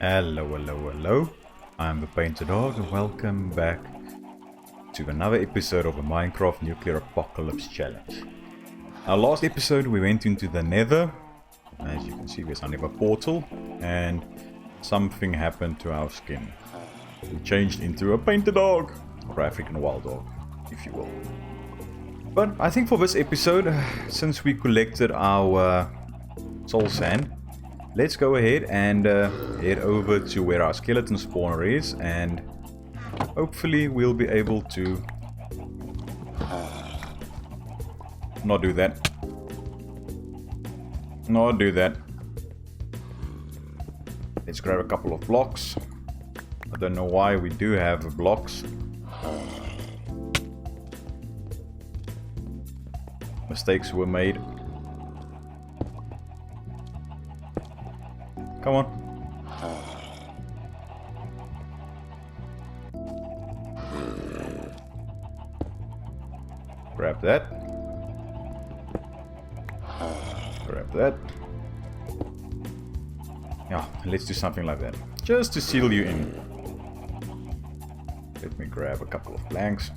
Hello, hello, hello. I'm the Painted Dog and welcome back to another episode of the Minecraft Nuclear Apocalypse Challenge. Our last episode we went into the Nether. As you can see, there's only a portal and something happened to our skin. We changed into a Painted Dog, or African Wild Dog, if you will. But I think for this episode, since we collected our soul sand, let's go ahead and head over to where our skeleton spawner is, and hopefully we'll be able to not do that. Not do that. Let's grab a couple of blocks. I don't know why we do have blocks. Mistakes were made. Come on. Grab that. Grab that. Yeah, let's do something like that. Just to seal you in. Let me grab a couple of planks.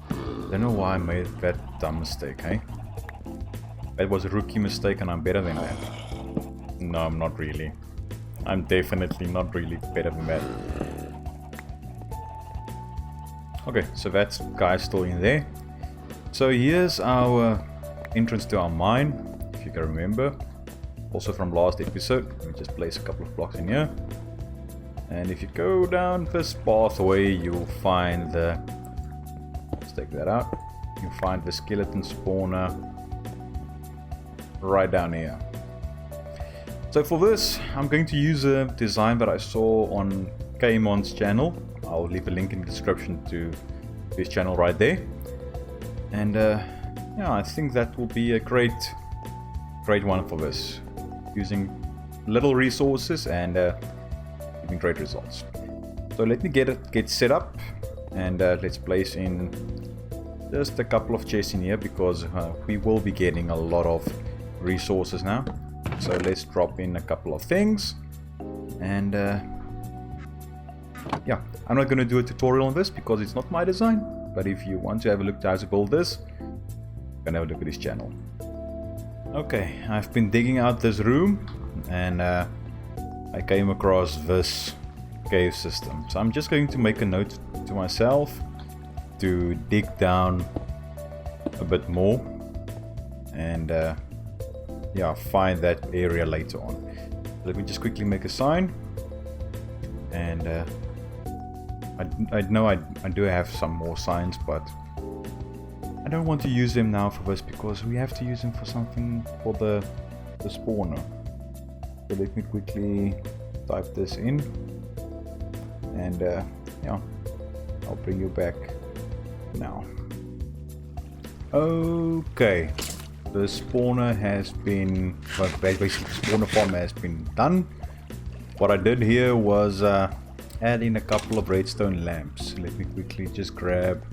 Don't know why I made that dumb mistake, hey? That was a rookie mistake and I'm better than that. No, I'm not really. I'm definitely not really better than that. Okay, so that guy's still in there. So here's our entrance to our mine, if you can remember. Also from last episode. Let me just place a couple of blocks in here. And if you go down this pathway, you'll find the... Let's take that out. You'll find the skeleton spawner right down here. So for this, I'm going to use a design that I saw on Kmon's channel. I'll leave a link in the description to his channel right there. And yeah, I think that will be a great one for this. Using little resources and giving great results. So let me get set up, and let's place in just a couple of chests in here because we will be getting a lot of resources now. So let's drop in a couple of things, and yeah, I'm not going to do a tutorial on this because it's not my design, but if you want to have a look at how to build this, you can have a look at his channel. Okay, I've been digging out this room and I came across this cave system, so I'm just going to make a note to myself to dig down a bit more and yeah, find that area later on. Let me just quickly make a sign, and I know I do have some more signs, but I don't want to use them now for this because we have to use them for something for the spawner. So let me quickly type this in, and yeah, I'll bring you back now. Okay. The spawner has been, well, basically the spawner farm has been done. What I did here was add in a couple of redstone lamps. Let me quickly just grab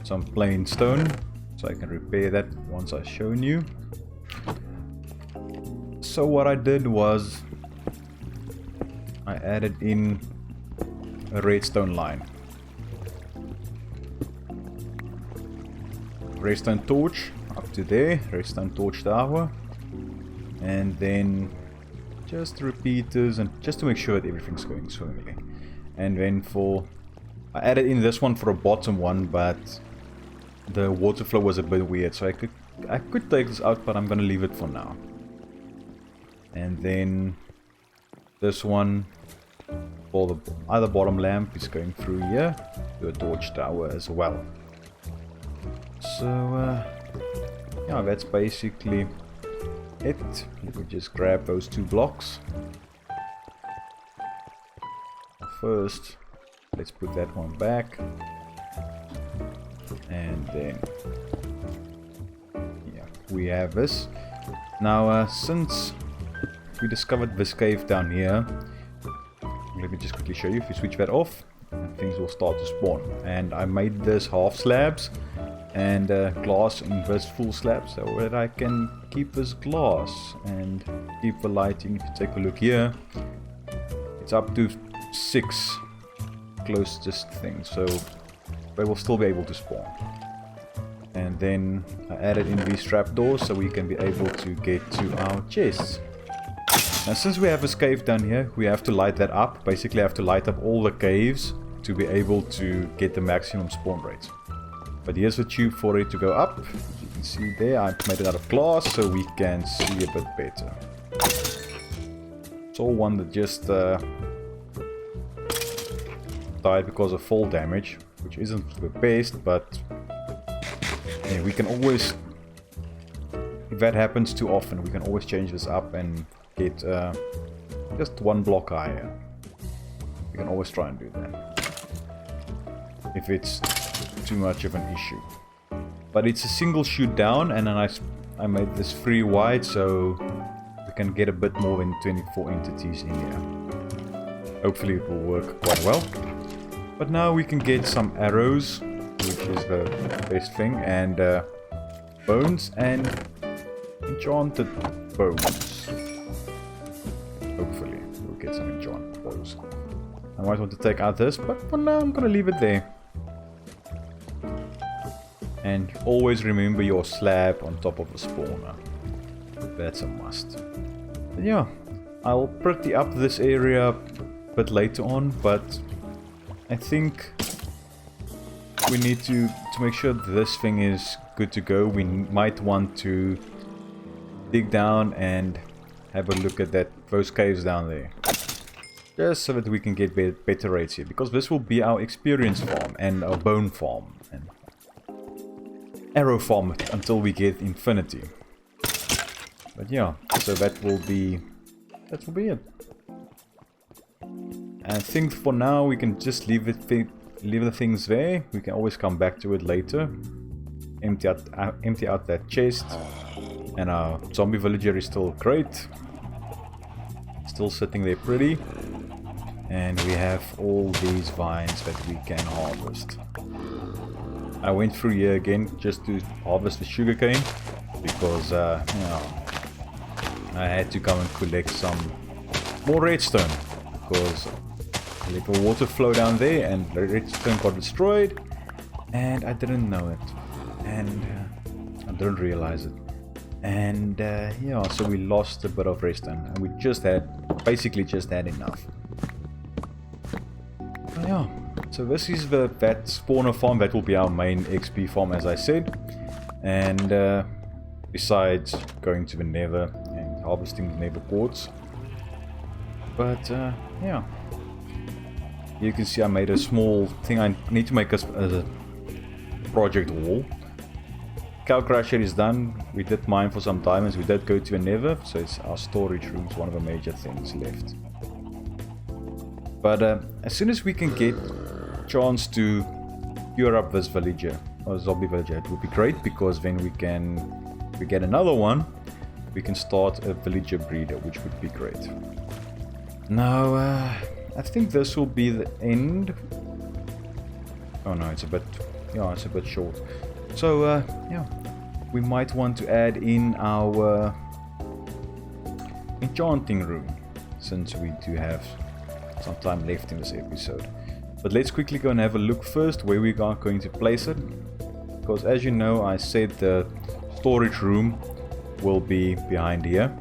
some plain stone so I can repair that once I've shown you. So what I did was I added in a redstone line. Redstone torch up to there, redstone torch tower, and then just repeaters, and just to make sure that everything's going swimmingly. And then I added in this one for a bottom one, but the water flow was a bit weird, so I could take this out, but I'm gonna leave it for now. And then this one for the other bottom lamp is going through here to a torch tower as well. So yeah, that's basically it. Let me just grab those two blocks. First, let's put that one back, and then yeah, we have this. Now since we discovered this cave down here, let me just quickly show you. If you switch that off, things will start to spawn. And I made this half slabs and glass in this full slab so that I can keep this glass and keep the lighting. If you take a look here, it's up to 6 closest things, so they will still be able to spawn. And then I added in these trapdoors so we can be able to get to our chests. Now since we have a cave down here, we have to light that up. Basically I have to light up all the caves to be able to get the maximum spawn rate. But here's a tube for it to go up. As you can see there, I've made it out of glass so we can see a bit better. Saw one that just died because of fall damage, which isn't the best, but yeah, we can always, if that happens too often, we can always change this up and get just 1 block higher. We can always try and do that if it's too much of an issue. But it's a single shoot down, and then I made this 3 wide so we can get a bit more than 24 entities in here. Hopefully it will work quite well. But now we can get some arrows, which is the best thing, and bones and enchanted bones. Hopefully we'll get some enchanted bones. I might want to take out this, but for now I'm gonna leave it there. And always remember your slab on top of the spawner. That's a must. But yeah, I'll pretty up this area a bit later on, but I think we need to make sure this thing is good to go. We might want to dig down and have a look at those caves down there. Just so that we can get better rates here. Because this will be our experience farm and our bone farm. And arrow farm until we get infinity. But yeah, so that will be it. I think for now we can just leave the things there. We can always come back to it later. Empty out that chest. And our zombie villager is still great. Still sitting there pretty. And we have all these vines that we can harvest. I went through here again just to harvest the sugarcane. Because you know, I had to come and collect some more redstone. Because a little water flow down there and the redstone got destroyed, and I didn't know it, and I didn't realize it, and yeah, so we lost a bit of redstone, and we basically just had enough. But yeah, so this is that spawner farm. That will be our main XP farm, as I said, and besides going to the nether and harvesting the nether quartz. But yeah, you can see I made a small thing. I need to make a project wall. Cow crusher is done. We did mine for some diamonds. We did go to a nether, so it's our storage room is one of the major things left. But as soon as we can get a chance to cure up this villager or zombie villager, it would be great, because then if we get another one, we can start a villager breeder, which would be great. Now, I think this will be the end. Oh no, it's a bit short. So, yeah, we might want to add in our enchanting room, since we do have some time left in this episode. But let's quickly go and have a look first where we are going to place it. Because as you know, I said the storage room will be behind here.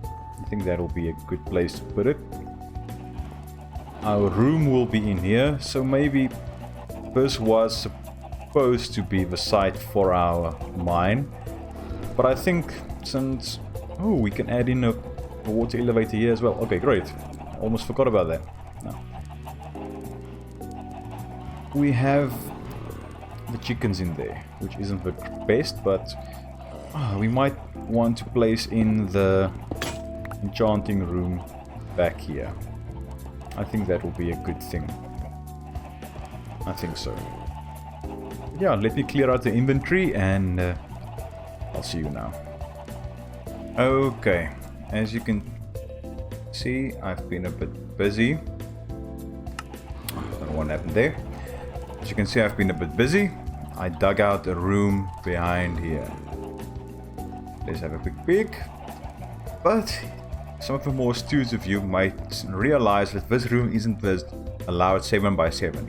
I think that'll be a good place to put it. Our room will be in here, so maybe this was supposed to be the site for our mine. But I think since... Oh, we can add in a water elevator here as well. Okay, great. Almost forgot about that. No. We have the chickens in there, which isn't the best, but we might want to place in the enchanting room back here. I think that will be a good thing. I think so. Yeah, let me clear out the inventory and I'll see you now. Okay, as you can see, I've been a bit busy. I don't know what happened there. As you can see, I've been a bit busy. I dug out a room behind here. Let's have a quick peek. But some of the more astute of you might realize that this room isn't this allowed 7 by 7.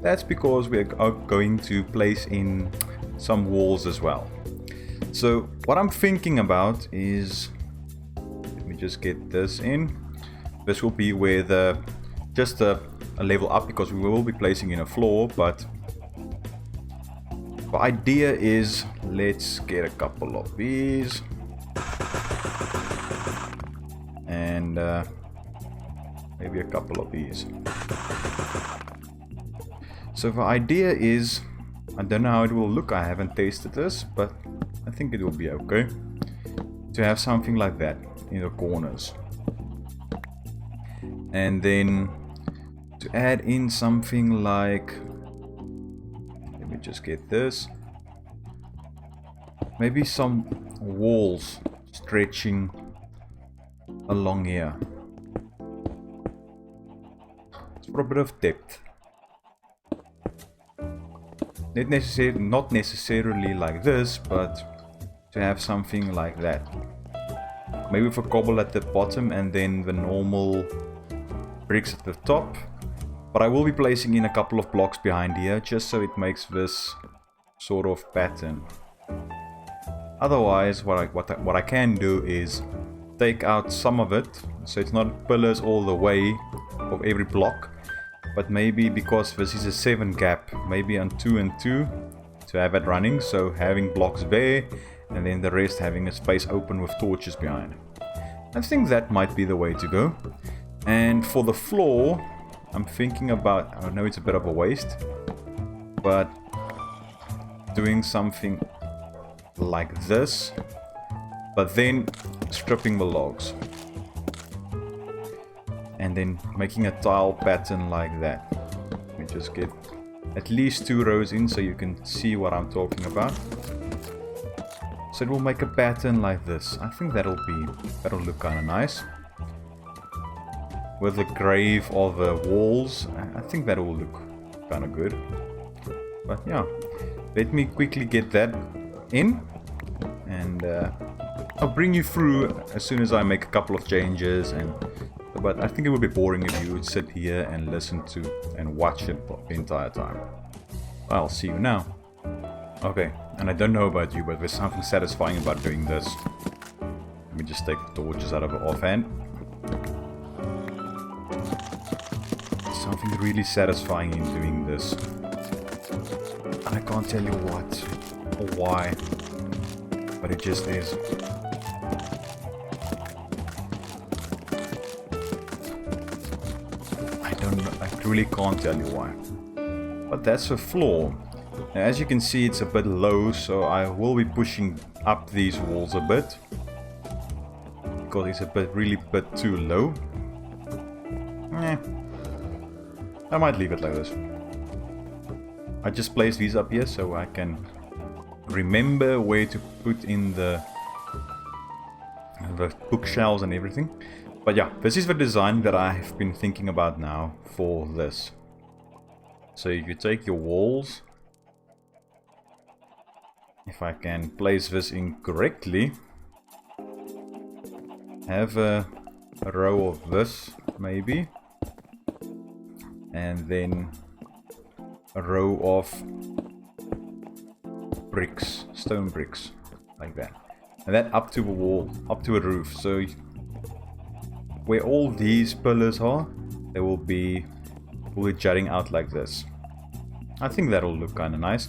That's because we are going to place in some walls as well. So what I'm thinking about is, let me just get this in. This will be where the just a level up, because we will be placing in a floor, but the idea is, let's get a couple of these and maybe a couple of these. So the idea is, I don't know how it will look, I haven't tasted this, but I think it will be okay to have something like that in the corners. And then to add in something like, let me just get this, maybe some walls stretching along here. It's for a bit of depth. Not necessarily like this, but to have something like that. Maybe with a cobble at the bottom and then the normal bricks at the top. But I will be placing in a couple of blocks behind here, just so it makes this sort of pattern. Otherwise, what I can do is take out some of it, so it's not pillars all the way of every block, but maybe, because this is a 7 gap, maybe on 2 and 2 to have it running, so having blocks there and then the rest having a space open with torches behind. I think that might be the way to go. And for the floor, I'm thinking about, I know it's a bit of a waste, but doing something like this, but then stripping the logs and then making a tile pattern like that. Let me just get at least 2 rows in so you can see what I'm talking about. So it will make a pattern like this. I think that'll look kind of nice. With the grave of the walls, I think that will look kind of good. But yeah, let me quickly get that in, and I'll bring you through as soon as I make a couple of changes. But I think it would be boring if you would sit here and listen to and watch it the entire time. I'll see you now. Okay, and I don't know about you, but there's something satisfying about doing this. Let me just take the torches out of it offhand. Something really satisfying in doing this. I can't tell you what or why, but it just is. I really can't tell you why. But that's the floor. Now, as you can see, it's a bit low, so I will be pushing up these walls a bit, because it's really a bit too low. I might leave it like this. I just placed these up here so I can remember where to put in the bookshelves and everything. But yeah, this is the design that I've been thinking about now for this. So you take your walls. If I can place this in correctly, have a row of this maybe, and then a row of bricks, stone bricks, like that, and that up to a wall, up to a roof. So where all these pillars are, they will be jutting out like this. I think that'll look kind of nice.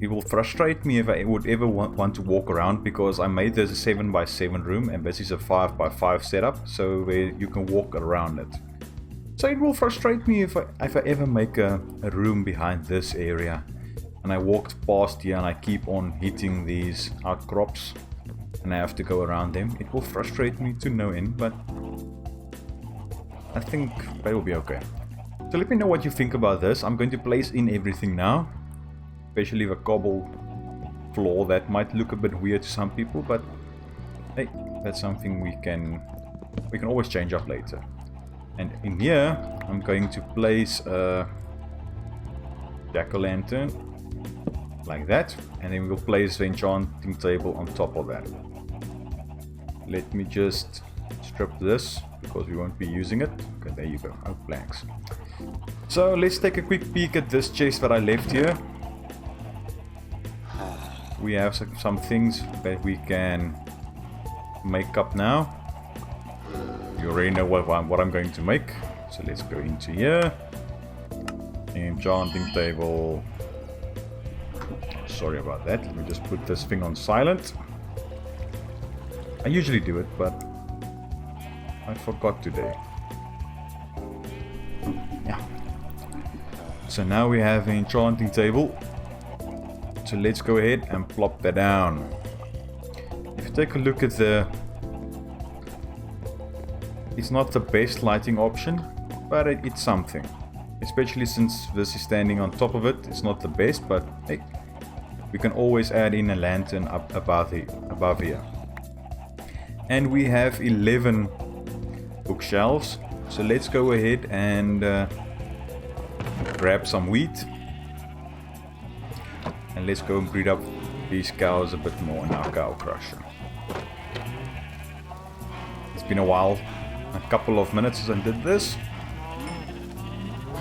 It will frustrate me if I would ever want to walk around, because I made this a 7 by 7 room and this is a 5 by 5 setup, so where you can walk around it. So it will frustrate me if I ever make a room behind this area and I walked past here and I keep on hitting these outcrops and I have to go around them. It will frustrate me to no end, but I think that will be okay. So let me know what you think about this. I'm going to place in everything now, especially the cobble floor. That might look a bit weird to some people, but hey, that's something we can always change up later. And in here, I'm going to place a jack-o'-lantern like that, and then we'll place the enchanting table on top of that. Let me just strip this because we won't be using it. Okay, there you go. Oh, planks. So let's take a quick peek at this chest that I left here. We have some things that we can make up now. You already know what I'm going to make. So let's go into here. Enchanting table. Sorry about that. Let me just put this thing on silent. I usually do it, but I forgot today. Yeah. So now we have an enchanting table. So let's go ahead and plop that down. If you take a look at the... It's not the best lighting option, but it's something. Especially since this is standing on top of it. It's not the best, but hey, we can always add in a lantern up above here. And we have 11 bookshelves. So let's go ahead and grab some wheat. And let's go and breed up these cows a bit more in our cow crusher. It's been a while, a couple of minutes since I did this.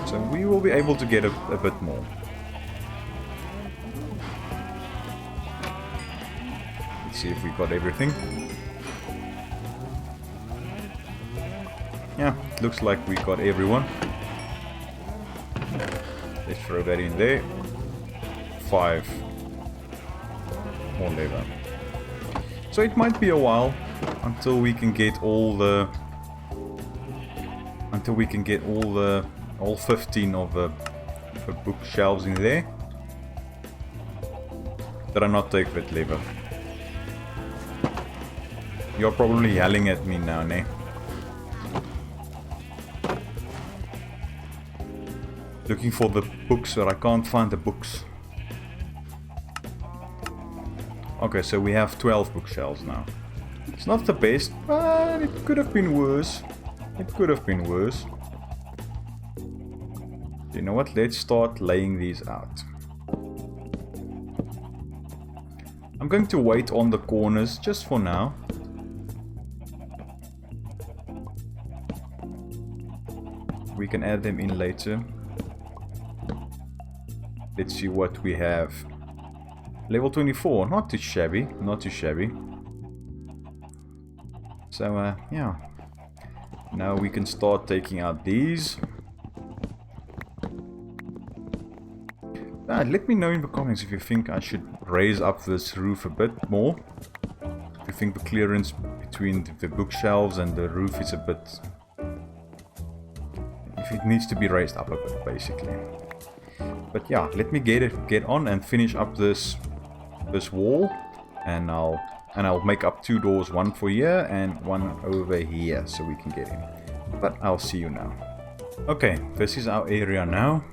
So we will be able to get a bit more. Let's see if we got everything. Yeah, looks like we got everyone. Let's throw that in there. 5 more leather. So it might be a while until we can get all 15 of the bookshelves in there that are not take with leather. You're probably yelling at me now, ne? Looking for the books, but I can't find the books. Okay, so we have 12 bookshelves now. It's not the best, but it could have been worse. It could have been worse. You know what? Let's start laying these out. I'm going to wait on the corners just for now. We can add them in later. Let's see what we have. Level 24, not too shabby, not too shabby. So yeah. Now we can start taking out these. Let me know in the comments if you think I should raise up this roof a bit more. If you think the clearance between the bookshelves and the roof is a bit... if it needs to be raised up a bit, basically. But yeah, let me get on and finish up this wall, and I'll make up 2 doors, one for here and one over here, so we can get in. But I'll see you now. Okay, this is our area now.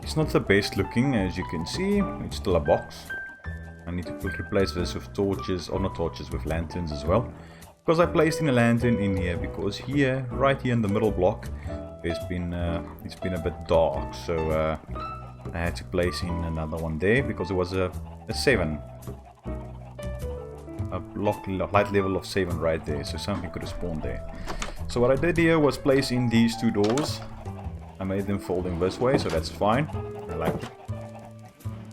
It's not the best looking, as you can see. It's still a box. I need to replace this with torches, or not torches, with lanterns as well. Because I placed in a lantern in here, because here, right here in the middle block, it's been a bit dark, so I had to place in another one there because it was a 7. A light level of 7 right there, so something could have spawned there. So what I did here was place in these 2 doors. I made them folding this way, so that's fine. I like it.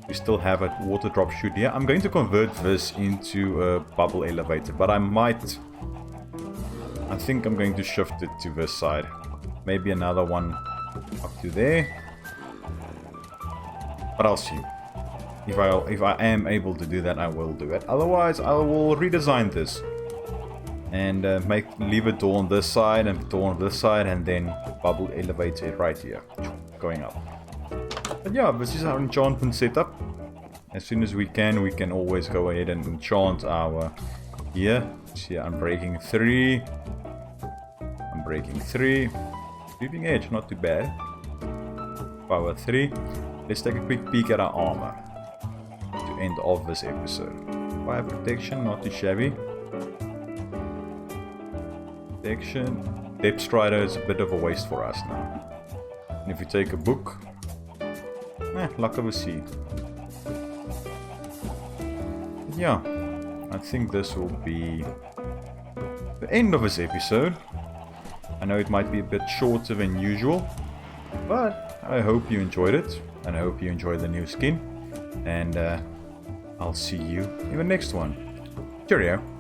We still have a water drop chute here. I'm going to convert this into a bubble elevator, but I think I'm going to shift it to this side. Maybe another one up to there. But I'll see. If I am able to do that, I will do it. Otherwise, I will redesign this. And leave a door on this side and a door on this side, and then bubble elevator right here. Going up. But yeah, this is our enchantment setup. As soon as we can always go ahead and enchant our... Here. See, I'm breaking 3. I'm breaking 3. Sweeping edge, not too bad. Power 3. Let's take a quick peek at our armor. To end off this episode. Fire protection, not too shabby. Protection. Depth Strider is a bit of a waste for us now. And if you take a book... luck of a sea. yeah, I think this will be the end of this episode. I know it might be a bit shorter than usual, but I hope you enjoyed it, and I hope you enjoyed the new skin, and I'll see you in the next one. Cheerio!